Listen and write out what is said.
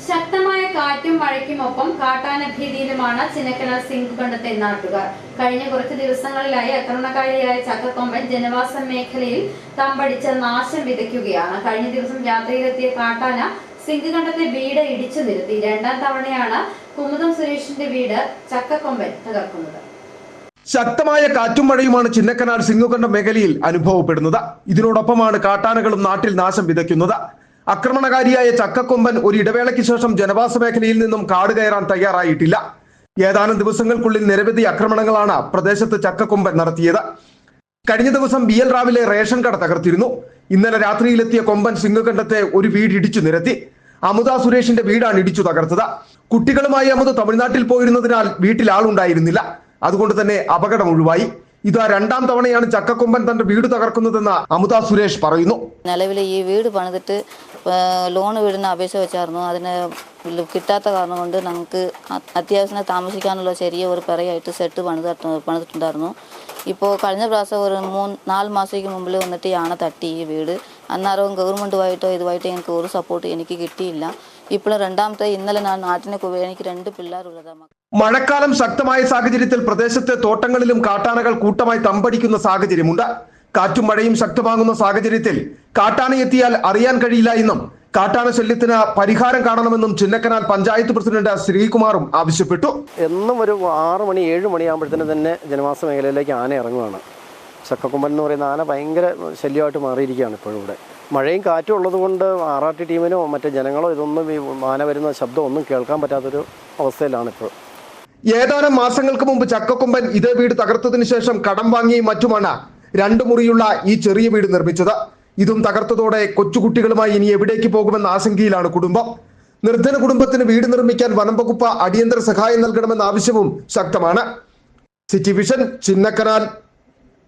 ശക്തമായ കാറ്റും മഴയ്ക്കുമൊപ്പം കാട്ടാന ഭീതിയിലുമാണ് ചിന്നക്കനാൽ സിംഗുകണ്ടത്തെ നാട്ടുകാർ. കഴിഞ്ഞ കുറച്ച് ദിവസങ്ങളിലായി ആക്രമണകാരിയായ ചക്കക്കൊമ്പൻ ജനവാസ മേഖലയിൽ തമ്പടിച്ച് നാശം വിതയ്ക്കുകയാണ്. കഴിഞ്ഞ ദിവസം രാത്രിയിലെത്തിയ കാട്ടാന സിംഗുകണ്ടത്തെ വീട് ഇടിച്ചു നിരത്തി. രണ്ടാം തവണയാണ് കുമുദം സുരേഷിന്റെ വീട് ചക്കക്കൊമ്പൻ തകർക്കുന്നത്. ശക്തമായ കാറ്റും മഴയുമാണ് ചിന്നക്കനാൽ സിംഗുകണ്ടം മേഖലയിൽ അനുഭവപ്പെടുന്നത്. ഇതിനോടൊപ്പമാണ് കാട്ടാനകളും നാട്ടിൽ നാശം വിതയ്ക്കുന്നത്. ആക്രമണകാരിയായ ചക്കക്കൊമ്പൻ ഒരു ഇടവേളയ്ക്ക് ശേഷം ജനവാസ മേഖലയിൽ നിന്നും കാട് കയറാൻ തയ്യാറായിട്ടില്ല. ഏതാനും ദിവസങ്ങൾക്കുള്ളിൽ നിരവധി ആക്രമണങ്ങളാണ് പ്രദേശത്ത് ചക്കക്കൊമ്പൻ നടത്തിയത്. കഴിഞ്ഞ ദിവസം BL റാവിലെ റേഷൻ കട തകർത്തിരുന്നു. ഇന്നലെ രാത്രിയിലെത്തിയ കൊമ്പൻ സിംഗുകണ്ടത്തെ ഒരു വീട് ഇടിച്ചു നിരത്തി. അമുത സുരേഷിന്റെ വീടാണ് ഇടിച്ചു തകർത്തത്. കുട്ടികളുമായി അമുത തമിഴ്നാട്ടിൽ പോയിരുന്നതിനാൽ വീട്ടിൽ ആളുണ്ടായിരുന്നില്ല. അതുകൊണ്ട് തന്നെ അപകടം ഒഴിവായി. ഇതാ രണ്ടാം തവണയാണ് ചക്കക്കൊമ്പൻ തന്റെ വീട് തകർക്കുന്നതെന്ന് അമുത സുരേഷ് പറയുന്നു. നിലവിൽ ഈ വീട് പണിതിട്ട് ലോൺ വീടിന് അപേക്ഷ വെച്ചായിരുന്നു. അതിന് കിട്ടാത്ത കാരണം കൊണ്ട് ഞങ്ങൾക്ക് അത്യാവശ്യം താമസിക്കാനുള്ള ചെറിയ ഒരു പെറയായിട്ട് സെറ്റ് പണിതിട്ടുണ്ടായിരുന്നു. ഇപ്പോൾ കഴിഞ്ഞ പ്രാവശ്യം ഒരു 4 മാസത്തേക്ക് മുമ്പിൽ വന്നിട്ട് യാണ് തട്ടി ഈ വീട്. അന്നേരവും ഗവൺമെൻറ്റുമായിട്ടോ ഇതുമായിട്ടോ എനിക്ക് ഒരു സപ്പോർട്ട് എനിക്ക് കിട്ടിയില്ല. ഇപ്പോൾ രണ്ടാമത്തെ ഇന്നലെ ഞാൻ നാട്ടിനെ എനിക്ക് 2 പിള്ളേരുള്ളതാണ്. മഴക്കാലം ശക്തമായ സാഹചര്യത്തിൽ പ്രദേശത്തെ തോട്ടങ്ങളിലും കാട്ടാനകൾ കൂട്ടമായി തമ്പടിക്കുന്ന സാഹചര്യമുണ്ട്. കാറ്റും മഴയും ശക്തമാകുന്ന സാഹചര്യത്തിൽ കാട്ടാന എത്തിയാൽ അറിയാൻ കഴിയില്ല എന്നും കാട്ടാന ശല്യത്തിന് പരിഹാരം കാണണമെന്നും ചിന്നക്കനാൽ പഞ്ചായത്ത് പ്രസിഡന്റ് ശ്രീകുമാറും ആവശ്യപ്പെട്ടു. എന്നും ഒരു 6 മണി 7 മണിയാകുമ്പോഴത്തേന് തന്നെ ജനവാസ മേഖലയിലേക്ക് ആന ഇറങ്ങുകയാണ്. ചക്കക്കൊമ്പൻ എന്ന് പറയുന്ന ആന ഭയങ്കര ശല്യമായിട്ട് മാറിയിരിക്കുകയാണ് ഇപ്പോഴും ഇവിടെ. മഴയും കാറ്റും ഉള്ളത് കൊണ്ട് RRT ടീമിനോ മറ്റു ജനങ്ങളോ ഇതൊന്നും ഈ ആന വരുന്ന ശബ്ദം ഒന്നും കേൾക്കാൻ പറ്റാത്തൊരു അവസ്ഥയിലാണ് ഇപ്പോൾ. ഏതാനും മാസങ്ങൾക്ക് മുമ്പ് ചക്കക്കൊമ്പൻ ഇതേ വീട് തകർത്തതിനു ശേഷം കടം വാങ്ങിയും മറ്റുമാണ് 2 മുറിയുള്ള ഈ ചെറിയ വീട് നിർമ്മിച്ചത്. ഇതും തകർത്തതോടെ കൊച്ചുകുട്ടികളുമായി ഇനി എവിടേക്ക് പോകുമെന്ന ആശങ്കയിലാണ് കുടുംബം. നിർധന കുടുംബത്തിന് വീട് നിർമ്മിക്കാൻ വനം വകുപ്പ് അടിയന്തര സഹായം നൽകണമെന്ന ആവശ്യവും ശക്തമാണ്. City vision, Chinnakanal.